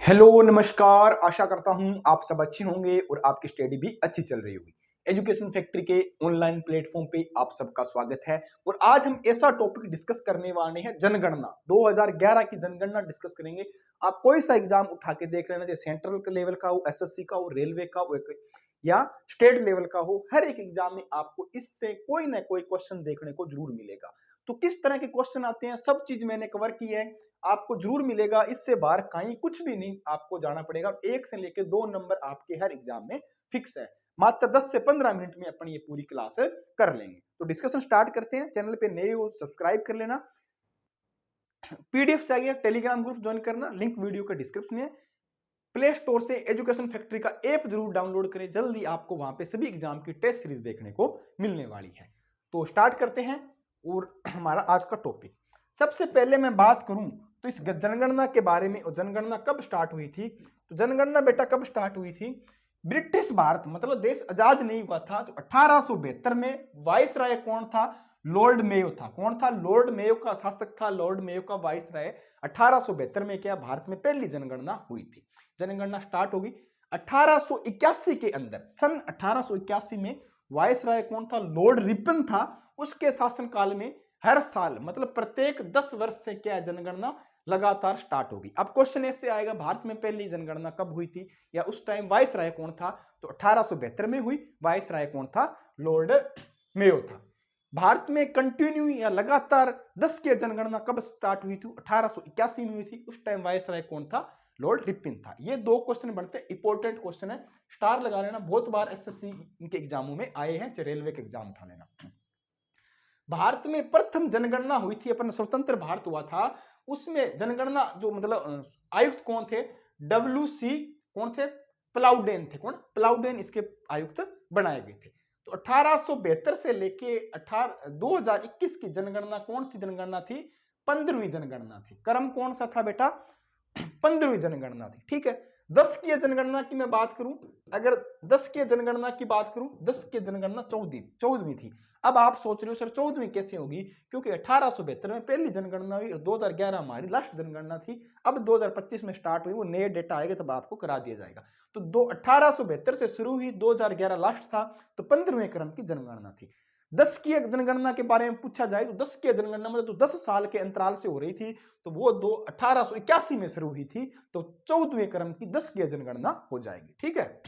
Hello नमस्कार। आशा करता हूं आप सब अच्छे होंगे और आपकी स्टडी भी अच्छी चल रही होगी। एजुकेशन फैक्ट्री के ऑनलाइन प्लेटफॉर्म पे आप सबका स्वागत है और आज हम ऐसा टॉपिक डिस्कस करने वाले हैं, जनगणना 2011 की जनगणना डिस्कस करेंगे। आप कोई सा एग्जाम उठा के देख लेना, जैसे सेंट्रल लेवल का हो, एसएससी का हो, रेलवे का हो या स्टेट लेवल का हो, हर एक एग्जाम में आपको इससे कोई ना कोई क्वेश्चन देखने को जरूर मिलेगा। तो किस तरह के क्वेश्चन आते हैं, सब चीज मैंने कवर की है, आपको जरूर मिलेगा। इससे बाहर कहीं कुछ भी नहीं आपको जाना पड़ेगा। 1 से लेकर 2 नंबर आपके हर एग्जाम में फिक्स है। मात्र 10 से 15 मिनट में अपन ये पूरी क्लास कर लेंगे। तो डिस्कशन स्टार्ट करते हैं। चैनल पे नए हो सब्सक्राइब कर लेना। पीडीएफ चाहिए, टेलीग्राम ग्रुप ज्वाइन करना, लिंक वीडियो के डिस्क्रिप्शन में। प्ले स्टोर से एजुकेशन फैक्ट्री का ऐप जरूर डाउनलोड करें, जल्दी आपको वहां पे सभी एग्जाम की टेस्ट सीरीज देखने को मिलने वाली है। तो स्टार्ट करते हैं और हमारा आज का टॉपिक। सबसे पहले मैं बात करूं तो इस जनगणना के बारे में, और जनगणना कब स्टार्ट हुई थी। तो जनगणना बेटा कब स्टार्ट हुई थी, ब्रिटिश भारत मतलब देश आजाद नहीं हुआ था तो 1872 में वाइसराय कौन था, लॉर्ड मेयो था। कौन था, लॉर्ड मेयो का शासक था, लॉर्ड मेयो का वाइसराय। 1872 में क्या भारत में पहली जनगणना हुई थी। जनगणना स्टार्ट होगी 1881 के अंदर। सन 1881 में वाइसराय कौन था, लॉर्ड रिपन था। उसके शासनकाल में हर साल मतलब प्रत्येक 10 वर्ष से क्या जनगणना लगातार स्टार्ट होगी। अब क्वेश्चन ऐसे आएगा, भारत में पहली जनगणना कब हुई थी या उस टाइम वाइसराय कौन था। तो 1872 में हुई। वाइसराय कौन था, लॉर्ड मेयो था। भारत में कंटिन्यू या लगातार 10 की जनगणना कब स्टार्ट हुई थी, 1881 में हुई थी। उस टाइम वाइसराय कौन था, लॉर्ड रिपन था। ये दो क्वेश्चन बनते हैं, इंपॉर्टेंट क्वेश्चन है, स्टार लगा लेना। बहुत बार एसएससी के एग्जामों में आए हैं, चाहे रेलवे के एग्जाम उठा लेना। भारत में प्रथम जनगणना हुई थी, अपन स्वतंत्र भारत हुआ था, उसमें जनगणना जो मतलब आयुक्त कौन थे, डब्ल्यूसी कौन थे, प्लाउडेन थे। कौन, प्लाउडेन इसके आयुक्त बनाए गए थे। तो 1872 से लेके 2021 की जनगणना कौन सी जनगणना थी, 15वीं जनगणना थी। क्रम कौन सा था बेटा, 15वीं जनगणना थी। ठीक है। 10 की जनगणना की मैं बात करूं, अगर 10 की जनगणना की बात करूं, 10 की जनगणना 14वीं थी। अब आप सोच रहे हो सर 14वीं कैसे होगी, क्योंकि 1872 में पहली जनगणना हुई और 2011 हमारी लास्ट जनगणना थी। अब 2025 में स्टार्ट हुई, वो नए डेटा आएगा तब आपको करा दिया जाएगा। तो 1872 से शुरू हुई, 2011 लास्ट था, तो 15वें क्रम की जनगणना थी। 10 की जनगणना के बारे में पूछा जाए तो 10 की जनगणना मतलब तो 10 साल के अंतराल से हो रही थी, तो वो 1881 में शुरू हुई थी। तो 14वें क्रम की 10 की जनगणना हो जाएगी। ठीक है।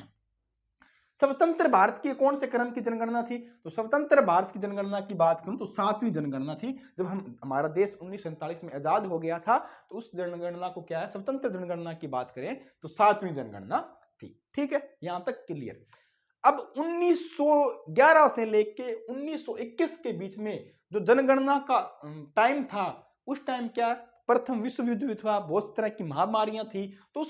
स्वतंत्र भारत की कौन से क्रम की जनगणना थी, तो स्वतंत्र भारत की जनगणना की बात करूं तो 7वीं जनगणना थी। जब हमारा देश 1947 में आजाद हो गया था, तो उस जनगणना को क्या है, स्वतंत्र जनगणना की बात करें तो 7वीं जनगणना थी। ठीक है, यहां तक क्लियर। अब 1911 से लेके 1921 के बीच में जो जनगणना का टाइम था, उस टाइम क्या, प्रथम विश्व युद्ध भी था, बहुत तरह की महामारियां थी। तो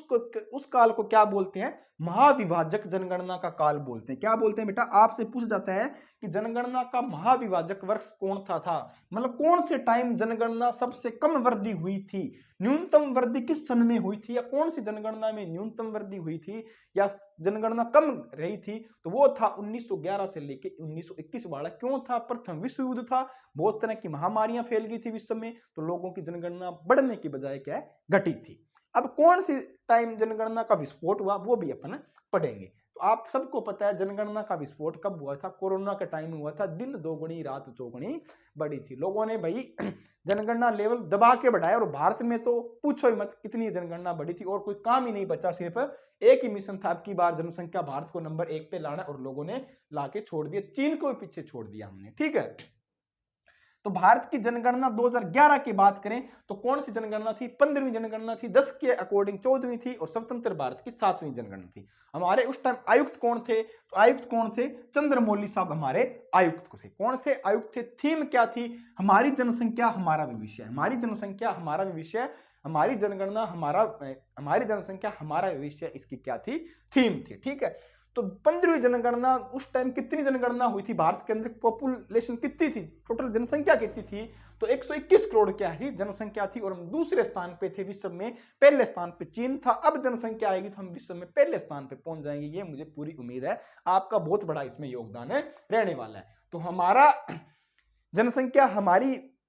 उस काल को क्या बोलते हैं, महाविभाजक जनगणना का काल बोलते हैं। क्या बोलते हैं बेटा, आपसे पूछ जाता है कि जनगणना का महाविभाजक वर्ष कौन था मतलब कौन से टाइम जनगणना सबसे कम वृद्धि हुई थी, न्यूनतम वृद्धि किस सन में हुई थी, या कौन सी जनगणना में न्यूनतम वृद्धि हुई थी या जनगणना कम रही थी। तो वो था 1911 से लेके 1921 वाला। क्यों था, प्रथम विश्व युद्ध था, बहुत तरह की महामारियां फैल गई थी विश्व में, तो लोगों की जनगणना बढ़ने की बजाय क्या है, घटी थी। अब कौन सी टाइम जनगणना का विस्फोट हुआ वो भी अपन पढ़ेंगे। तो आप सबको पता है जनगणना का विस्फोट कब हुआ था, कोरोना के टाइम हुआ था। दिन दोगुनी रात चौगुनी बढ़ी थी, लोगों ने भाई जनगणना लेवल दबा के बढ़ाया, और भारत में तो पूछो ही मत कितनी जनगणना बढ़ी थी, और कोई काम ही नहीं बचा, सिर्फ एक ही मिशन था, अब की बार जनसंख्या भारत को नंबर 1 पे लाना, और लोगों ने लाके छोड़ दिया, चीन को भी पीछे छोड़ दिया हमने। ठीक है। तो भारत की जनगणना 2011 की बात करें तो कौन सी जनगणना थी, 15वीं जनगणना थी। 10 के अकॉर्डिंग 14वीं थी, और स्वतंत्र भारत की 7वीं जनगणना थी। हमारे उस टाइम आयुक्त कौन थे, तो आयुक्त कौन थे, चंद्रमौली साहब हमारे आयुक्त थे। कौन थे, आयुक्त थे। थीम क्या थी, हमारी जनसंख्या हमारा भविष्य, हमारी जनसंख्या हमारा भविष्य, हमारी जनगणना हमारी जनसंख्या हमारा भविष्य, इसकी क्या थी, थीम थी। ठीक है। तो 15वीं जनगणना, उस टाइम कितनी जनगणना हुई थी भारत के अंदर, पॉपुलेशन कितनी थी, टोटल जनसंख्या कितनी थी, तो 121 करोड़ क्या ही जनसंख्या थी, और हम दूसरे स्थान पे थे विश्व में, पहले स्थान पे चीन था। अब जनसंख्या आएगी तो हम विश्व में पहले स्थान पे पहुंच जाएंगे, ये मुझे पूरी उम्मीद है। आपका बहुत बड़ा इसमें योगदान रहने वाला है। तो हमारा जनसंख्या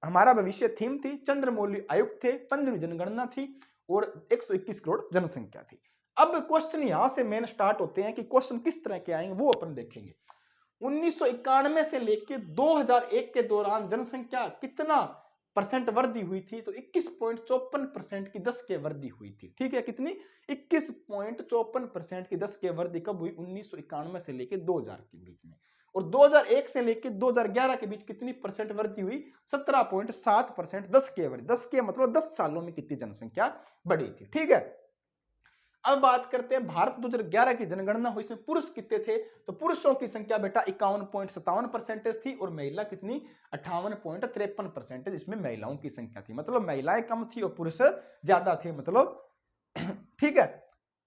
हमारा भविष्य थीम थी, चंद्रमौली आयुक्त थे, 15वीं जनगणना थी, और 121 करोड़ जनसंख्या थी। अब क्वेश्चन यहां से मेन स्टार्ट होते हैं कि क्वेश्चन किस तरह के आएंगे वो अपन देखेंगे। 1991 से लेके 2001 के दौरान जनसंख्या कितना परसेंट वृद्धि हुई थी, तो 21.54% की 10 के वृद्धि हुई थी। ठीक है, कितनी? 21.54% की 10 के वृद्धि कब हुई? 1991 से लेके 2000 के बीच में। और 2001 से लेके 2011 के बीच कितनी परसेंट वृद्धि हुई? 17.7%। 10 के वृद्धि, 10 के मतलब 10 सालों में कितनी जनसंख्या बढ़ी थी। ठीक है, अब बात करते हैं भारत 2011 की जनगणना हुई, इसमें पुरुष कितने थे? तो पुरुषों की संख्या बेटा 51.57% थी और महिला कितनी? 58.53%। इसमें महिलाओं की संख्या थी, मतलब महिलाएं कम थी और पुरुष ज्यादा थे, मतलब ठीक है।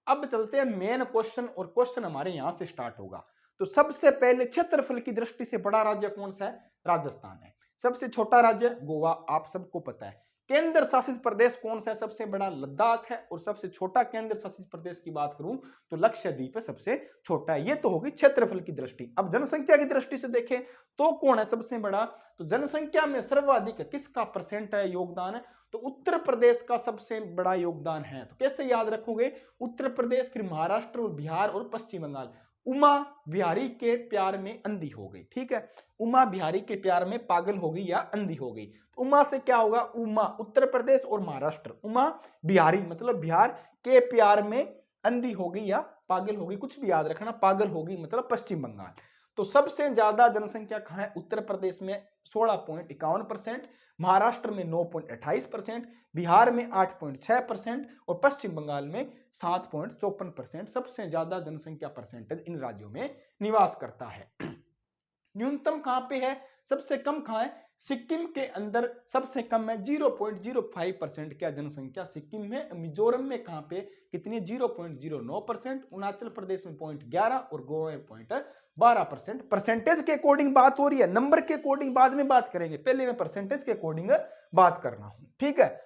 अब चलते हैं मेन क्वेश्चन, और क्वेश्चन हमारे यहां से स्टार्ट होगा। तो सबसे पहले क्षेत्रफल की दृष्टि से बड़ा राज्य कौन सा है? राजस्थान है। सबसे छोटा राज्य गोवा, आप सबको पता है। केंद्र शासित प्रदेश कौन सा है? सबसे बड़ा लद्दाख है। और सबसे छोटा केंद्र शासित प्रदेश की बात करूं तो लक्षद्वीप है, सबसे छोटा है। ये तो होगी क्षेत्रफल की दृष्टि। अब जनसंख्या की दृष्टि से देखें तो कौन है सबसे बड़ा? तो जनसंख्या में सर्वाधिक किसका परसेंट है, योगदान है? तो उत्तर प्रदेश का सबसे बड़ा योगदान है। तो कैसे याद रखोगे? उत्तर प्रदेश, फिर महाराष्ट्र और बिहार और पश्चिम बंगाल। उमा बिहारी के प्यार में अंधी हो गई। ठीक है, उमा बिहारी के प्यार में पागल हो गई या अंधी हो गई। तो उमा से क्या होगा? उमा उत्तर प्रदेश और महाराष्ट्र, उमा बिहारी मतलब बिहार के प्यार में अंधी हो गई या पागल हो गई, कुछ भी याद रखना, पागल हो गई मतलब पश्चिम बंगाल। तो सबसे ज्यादा जनसंख्या कहां है? उत्तर प्रदेश में 16.51%, महाराष्ट्र में 9.28%, बिहार में 8.6% और पश्चिम बंगाल में 7.54%। सबसे ज्यादा जनसंख्या परसेंटेज इन राज्यों में निवास करता है। न्यूनतम कहां पे है? सबसे कम कहां है? सिक्किम के अंदर सबसे कम है, 0.05% क्या जनसंख्या सिक्किम में। मिजोरम में कहां पे कितनी? 0.09%। अरुणाचल प्रदेश में 0.11 और गोवा में 0.12%। परसेंटेज के अकॉर्डिंग बात हो रही है, नंबर के अकॉर्डिंग बाद में बात करेंगे, पहले मैं परसेंटेज के अकॉर्डिंग बात कर रहा हूं। ठीक है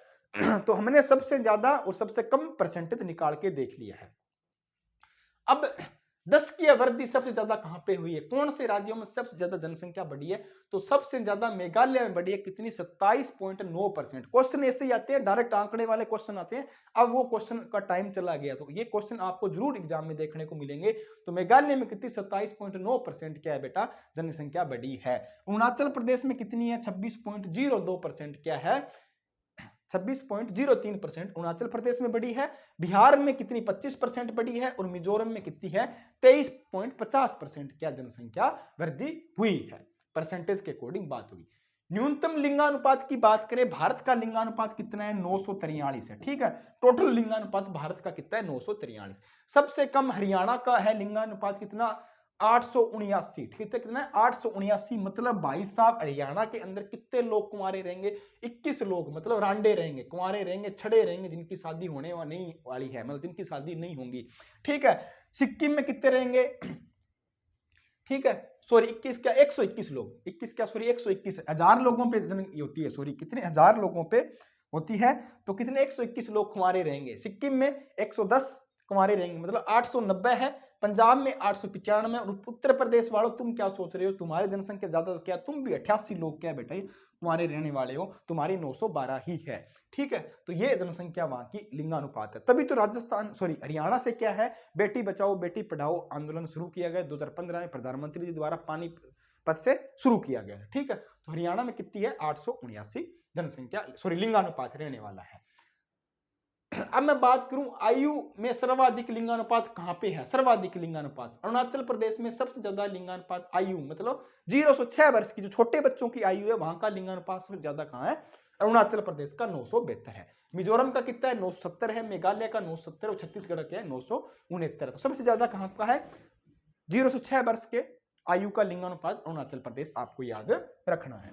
तो हमने सबसे ज्यादा और सबसे कम परसेंटेज निकाल के देख लिया है। अब 10 की वृद्धि सबसे ज्यादा कहां पे हुई है? कौन से राज्यों में सबसे ज्यादा जनसंख्या बढ़ी है? तो सबसे ज्यादा मेघालय में बढ़ी है। कितनी? 27.9%। क्वेश्चन ऐसे ही आते हैं, डायरेक्ट आंकड़े वाले क्वेश्चन आते हैं। अब वो क्वेश्चन का टाइम चला गया, तो ये क्वेश्चन आपको जरूर एग्जाम में देखने को मिलेंगे। तो मेघालय में कितनी? 27.9% क्या है बेटा? जनसंख्या बढ़ी है। अरुणाचल प्रदेश में कितनी है? 26.02% क्या है? 26.03% अरुणाचल प्रदेश में बढ़ी है। बिहार में कितनी? 25% बढ़ी है। और मिजोरम में कितनी है? 23.50% क्या जनसंख्या वृद्धि हुई है। परसेंटेज के अकॉर्डिंग बात हुई। न्यूनतम लिंगानुपात की बात करें, भारत का लिंगानुपात कितना है? 943 है। ठीक है, टोटल लिंगानुपात भारत का कितना है? 943। सबसे कम हरियाणा का है लिंगानुपात, कितना? 879। ठीक है, कितना है? 879। मतलब भाई साहब हरियाणा के अंदर कितने लोग कुंवारे रहेंगे? 21 लोग, मतलब रांडे रहेंगे, कुंवारे रहेंगे, छड़े रहेंगे, जिनकी शादी होने नहीं वाली है, मतलब जिनकी शादी नहीं होंगी। ठीक है, सिक्किम में कितने रहेंगे? ठीक है, सॉरी 21 क्या? 121 लोग, 21 क्या सॉरी 121 हजार लोगों पे जन होती है, सॉरी कितने हजार लोगों पे होती है। तो कितने? 121 लोग कुंवारे रहेंगे। सिक्किम में 110 कुंवारे रहेंगे, मतलब 890 है। पंजाब में 895। और उत्तर प्रदेश वालों तुम क्या सोच रहे हो? तुम्हारी जनसंख्या ज्यादा, तो क्या तुम भी 88 लोग क्या बेटा तुम्हारे रहने वाले हो? तुम्हारी 912 ही है। ठीक है, तो ये जनसंख्या वहां की लिंगानुपात है। तभी तो राजस्थान सॉरी हरियाणा से क्या है? बेटी बचाओ बेटी पढ़ाओ आंदोलन शुरू किया गया 2015 में, प्रधानमंत्री जी द्वारा पानीपत से शुरू किया गया। ठीक है, तो हरियाणा में कितनी है? 879 जनसंख्या सॉरी लिंगानुपात रहने वाला है। अब मैं बात करूं आयु में सर्वाधिक लिंगानुपात कहां पे है? सर्वाधिक लिंगानुपात अरुणाचल प्रदेश में सबसे ज्यादा लिंगानुपात आयु मतलब 0 से 6 वर्ष की जो छोटे बच्चों की आयु है, वहां का लिंगानुपात सबसे ज्यादा कहां है? अरुणाचल प्रदेश का 972 है। मिजोरम का कितना है? 970 है। मेघालय का 970 और छत्तीसगढ़ का 969। तो सबसे ज्यादा कहां का है? 0 से 6 वर्ष के आयु का लिंगानुपात अरुणाचल प्रदेश, आपको याद रखना है।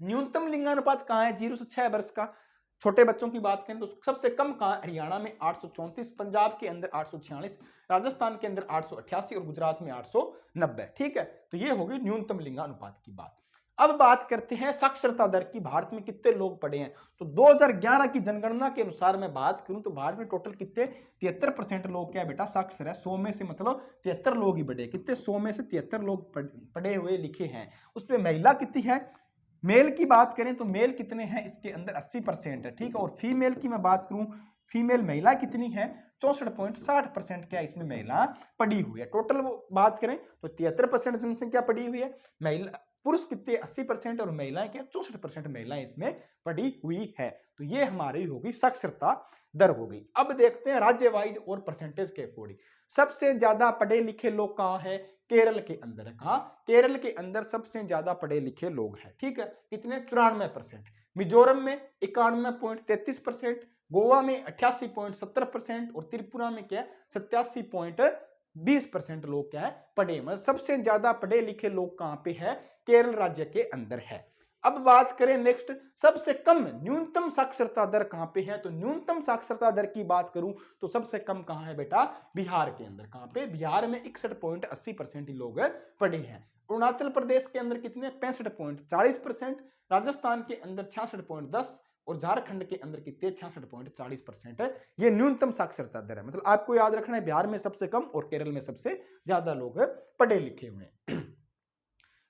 न्यूनतम लिंगानुपात कहां है? 0 से 6 वर्ष का छोटे बच्चों की बात करें तो सबसे कम कहां? हरियाणा में 834, पंजाब के अंदर 846, राजस्थान के अंदर 888 और गुजरात में 890। ठीक है, तो ये होगी न्यूनतम लिंगानुपात की बात। अब बात करते हैं साक्षरता दर की। भारत में कितने लोग पढ़े हैं? तो 2011 की जनगणना के अनुसार मैं बात करूं तो भारत में टोटल कितने? 73% लोग क्या बेटा साक्षर है। 100 में से मतलब 73 लोग ही पढ़े। कितने? 100 में से 73 लोग पढ़े हुए लिखे हैं। उसमें महिला कितनी है? मेल की बात करें तो मेल कितने हैं इसके अंदर 80% है, ठीक है। और फीमेल की मैं बात करूं, फीमेल महिला कितनी है 64.60% क्या इसमें महिला पड़ी हुई है। टोटल बात करें तो 73% जनसंख्या पड़ी हुई है, महिला पुरुष कितने 80% और महिलाएं क्या 64% महिलाएं इसमें पड़ी हुई है। तो ये हमारी होगी साक्षरता दर हो गई। अब देखते हैं राज्य वाइज और परसेंटेज के अकॉर्डिंग सबसे ज्यादा पढ़े लिखे लोग कहाँ है, केरल के अंदर है। कहा केरल के अंदर सबसे ज्यादा पढ़े लिखे लोग हैं, ठीक है। कितने 94%, मिजोरम में 91.33%, गोवा में 88.70% और त्रिपुरा में क्या 87.20% लोग क्या है पढ़े। मतलब सबसे ज्यादा पढ़े लिखे लोग कहां पे है, केरल राज्य के अंदर है। अब बात करें नेक्स्ट सबसे कम न्यूनतम साक्षरता दर कहां पे है, तो न्यूनतम साक्षरता दर की बात करूं तो सबसे कम कहां है बेटा, बिहार के अंदर। कहां पे, बिहार में 61.80% लोग पढ़े हैं। अरुणाचल प्रदेश के अंदर कितने 65.40%, राजस्थान के अंदर 66.10 और झारखंड के अंदर कितने 66.40% है। ये न्यूनतम साक्षरता दर है। मतलब आपको याद रखना है बिहार में सबसे कम और केरल में सबसे ज्यादा लोग पढ़े लिखे हुए हैं।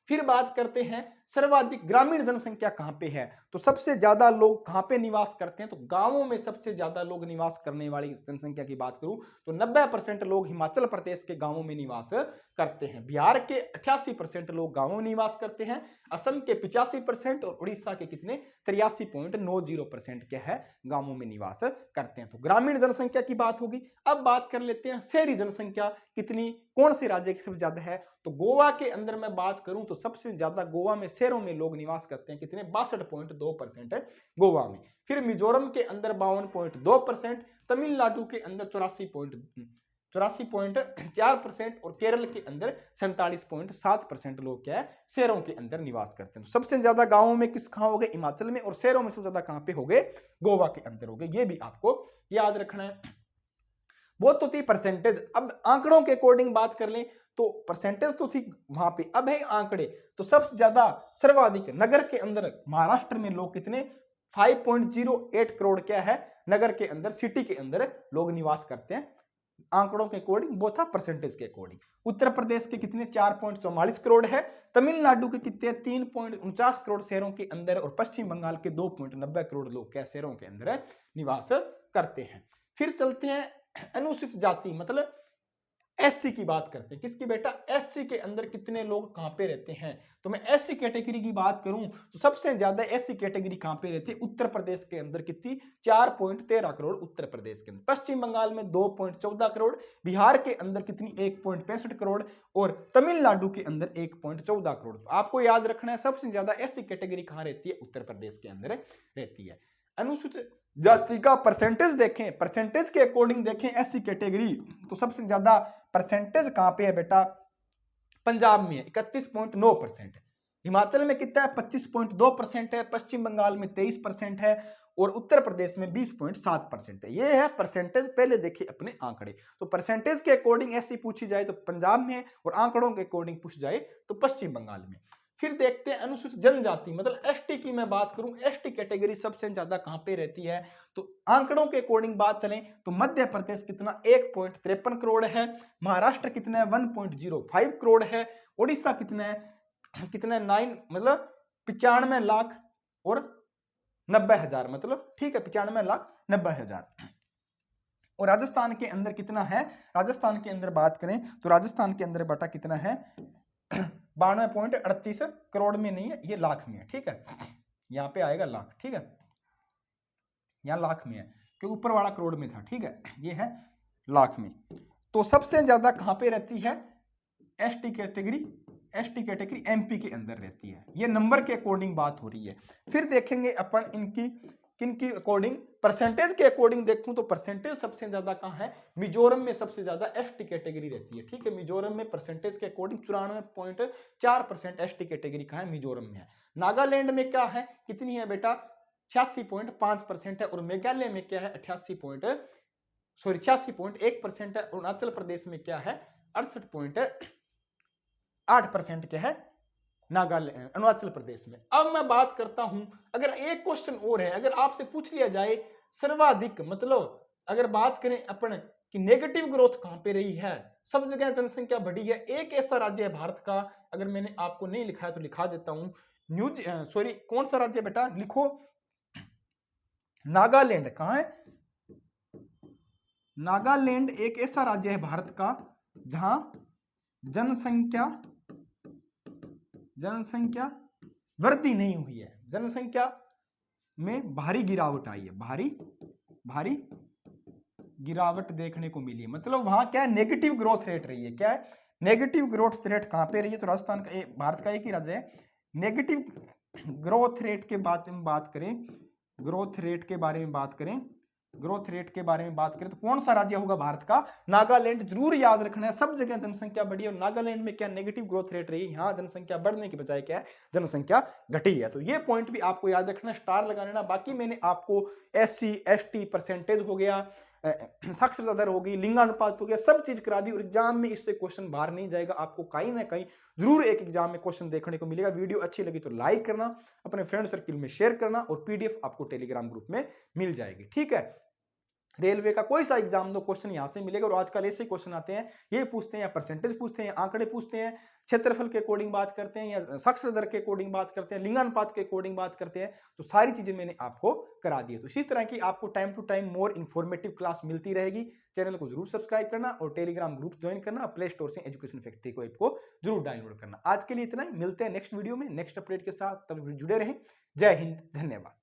फिर बात करते हैं सर्वाधिक ग्रामीण जनसंख्या कहां पे है, तो सबसे ज्यादा लोग कहां पे निवास करते हैं, तो गांवों में सबसे ज्यादा लोग निवास करने वाली जनसंख्या की बात करूं तो 90% लोग हिमाचल प्रदेश के गांवों में निवास करते हैं, बिहार के 88% लोग गांवों में निवास करते हैं, असम के 85% और उड़ीसा के कितने 83.90% क्या है गांवों में निवास करते हैं। तो ग्रामीण जनसंख्या की बात होगी। अब बात कर लेते हैं शहरी जनसंख्या कितनी, कौन से राज्य की सबसे ज्यादा है, तो गोवा के अंदर मैं बात करूं तो सबसे ज्यादा गोवा में शहरों में लोग निवास करते हैं, कितने 62.2% है गोवा में। फिर मिजोरम के अंदर 52.2%, तमिलनाडु के अंदर 84.4% और केरल के अंदर 47.7% लोग क्या है शहरों के अंदर निवास करते हैं। तो सबसे ज्यादा गांवों में किस कहां हो गए, हिमाचल में, और शहरों में सबसे ज्यादा कहां पे हो गए, गोवा के अंदर हो गए। ये भी आपको याद रखना है। वो तो थी परसेंटेज। अब आंकड़ों के अकॉर्डिंग बात कर लें तो परसेंटेज तो थी वहां पे, अब है आंकड़े। तो सबसे ज्यादा सर्वाधिक नगर के अंदर महाराष्ट्र में लोग कितने 5.08 करोड़ क्या है नगर के अंदर, सिटी के अंदर लोग निवास करते हैं। आंकड़ों के अकॉर्डिंग वो था परसेंटेज के अकॉर्डिंग। उत्तर प्रदेश के कितने 4.44 करोड़ है, तमिलनाडु के कितने 3.49 करोड़ शहरों के अंदर, और पश्चिम बंगाल के 2.90 करोड़ लोग क्या शहरों के अंदर निवास करते हैं। फिर चलते हैं अनुसूचित जाति मतलब एससी की बात करते हैं। किसकी बेटा, एससी के अंदर कितने लोग कहां पे रहते हैं, तो मैं एससी कैटेगरी की बात करूं तो सबसे ज्यादा एससी कैटेगरी कहां पे रहती है, उत्तर प्रदेश के अंदर कितनी 4.13 करोड़ उत्तर प्रदेश के अंदर, पश्चिम बंगाल में 2.14 करोड़, बिहार के अंदर कितनी 1.65 करोड़ और तमिलनाडु के अंदर 1.14 करोड़। तो आपको याद रखना है सबसे ज्यादा एससी कैटेगरी कहां रहती है, उत्तर प्रदेश के अंदर रहती है। अनुसूचित जाति का परसेंटेज देखें, परसेंटेज के अकॉर्डिंग देखें एससी कैटेगरी, तो सबसे ज्यादा परसेंटेज कहां पे है बेटा, पंजाब में 31.9% है, हिमाचल में कितना है 25.2% है, पश्चिम बंगाल में 23% है और उत्तर प्रदेश में 20.7% है। ये है परसेंटेज। पहले देखिए अपने आंकड़े। तो परसेंटेज के अकॉर्डिंग ऐसी पूछी जाए तो पंजाब में, और आंकड़ों के अकॉर्डिंग पूछ जाए तो पश्चिम बंगाल में। फिर देखते हैं अनुसूचित जनजाति मतलब एसटी की मैं बात करूं, एसटी कैटेगरी सबसे ज्यादा कहां पे रहती है, तो आंकड़ों के अकॉर्डिंग बात चलें तो मध्य प्रदेश कितना 1.53 करोड़ है, महाराष्ट्र कितना है 1.05 करोड़ है, उड़ीसा कितना है 9 मतलब 95 लाख और 90,000 मतलब, ठीक है 95 लाख 90,000। और राजस्थान के अंदर कितना है, राजस्थान के अंदर बात करें तो राजस्थान के अंदर बेटा कितना है 92.38 करोड़ में नहीं है, ये लाख में है, ठीक है, यहाँ पे आएगा लाख, ठीक है, यहाँ लाख में है क्योंकि ऊपर वाला करोड़ में था, ठीक है, ये है लाख में। तो सबसे ज्यादा कहां पे रहती है ST category, ST category MP के अंदर रहती है। ये नंबर के अकॉर्डिंग बात हो रही है। फिर देखेंगे अपन इनकी किनकी अकॉर्डिंग, परसेंटेज के अकॉर्डिंग देखूं तो परसेंटेज सबसे ज्यादा कहां है, मिजोरम में सबसे ज्यादा एसटी कैटेगरी रहती है, ठीक है, मिजोरम में परसेंटेज के अकॉर्डिंग 94.4% एसटी कैटेगरी कहां है, मिजोरम में है। नागालैंड में क्या है, कितनी है बेटा 86.5% है, और मेघालय में क्या है 86.1% है, अरुणाचल प्रदेश में क्या है 68.8% क्या है नागालैंड अरुणाचल प्रदेश में। अब मैं बात करता हूं, अगर एक क्वेश्चन और है, अगर आपसे पूछ लिया जाए सर्वाधिक मतलब अगर बात करें अपन कि नेगेटिव ग्रोथ कहां पे रही है, सब जगह जनसंख्या बढ़ी है, एक ऐसा राज्य है भारत का, अगर मैंने आपको नहीं लिखा है तो लिखा देता हूं, न्यूज सॉरी कौन सा राज्य बेटा, लिखो नागालैंड। कहाँ है? नागालैंड एक ऐसा राज्य है भारत का जहां जनसंख्या वृद्धि नहीं हुई है, जनसंख्या में भारी गिरावट आई है, भारी गिरावट देखने को मिली है। मतलब वहां क्या है, नेगेटिव ग्रोथ रेट रही है। क्या है? नेगेटिव ग्रोथ रेट कहां पे रही है? तो राजस्थान का, भारत का एक ही राज्य है। नेगेटिव ग्रोथ रेट के बारे में बात करें, ग्रोथ रेट के बारे में बात करें, ग्रोथ रेट के बारे में बात करें तो कौन सा राज्य होगा भारत का? नागालैंड। जरूर याद रखना है, सब जगह जनसंख्या बढ़ी है और नागालैंड में क्या नेगेटिव ग्रोथ रेट रही है, यहाँ जनसंख्या बढ़ने की बजाय क्या है, जनसंख्या घटी है। तो ये पॉइंट भी आपको याद रखना, स्टार लगा लेना। बाकी मैंने आपको SC ST परसेंटेज हो गया, साक्षरता दर होगी, लिंगानुपात हो गया, सब चीज करा दी और एग्जाम में इससे क्वेश्चन बाहर नहीं जाएगा। आपको कहीं ना कहीं जरूर एक एग्जाम में क्वेश्चन देखने को मिलेगा। वीडियो अच्छी लगी तो लाइक करना, अपने फ्रेंड सर्किल में शेयर करना और PDF आपको टेलीग्राम ग्रुप में मिल जाएगी। ठीक है? रेलवे का कोई सा एग्जाम दो, क्वेश्चन यहां से मिलेगा। और आजकल ऐसे क्वेश्चन आते हैं, ये पूछते हैं या परसेंटेज पूछते हैं, आंकड़े पूछते हैं, क्षेत्रफल के अकॉर्डिंग बात करते हैं या साक्षरता दर के अकॉर्डिंग बात करते हैं, लिंगानुपात के अकॉर्डिंग बात करते हैं। तो सारी चीजें मैंने आपको करा दी है। तो इसी तरह की आपको time to time more informative class मिलती रहेगी। चैनल को जरूर सब्सक्राइब करना और टेलीग्राम ग्रुप ज्वाइन करना, प्ले स्टोर से एजुकेशन फैक्ट्री को ऐप को जरूर डाउनलोड करना। आज के लिए इतना ही, मिलते हैं नेक्स्ट वीडियो में नेक्स्ट अपडेट के साथ, तब जुड़े रहें। जय हिंद, धन्यवाद।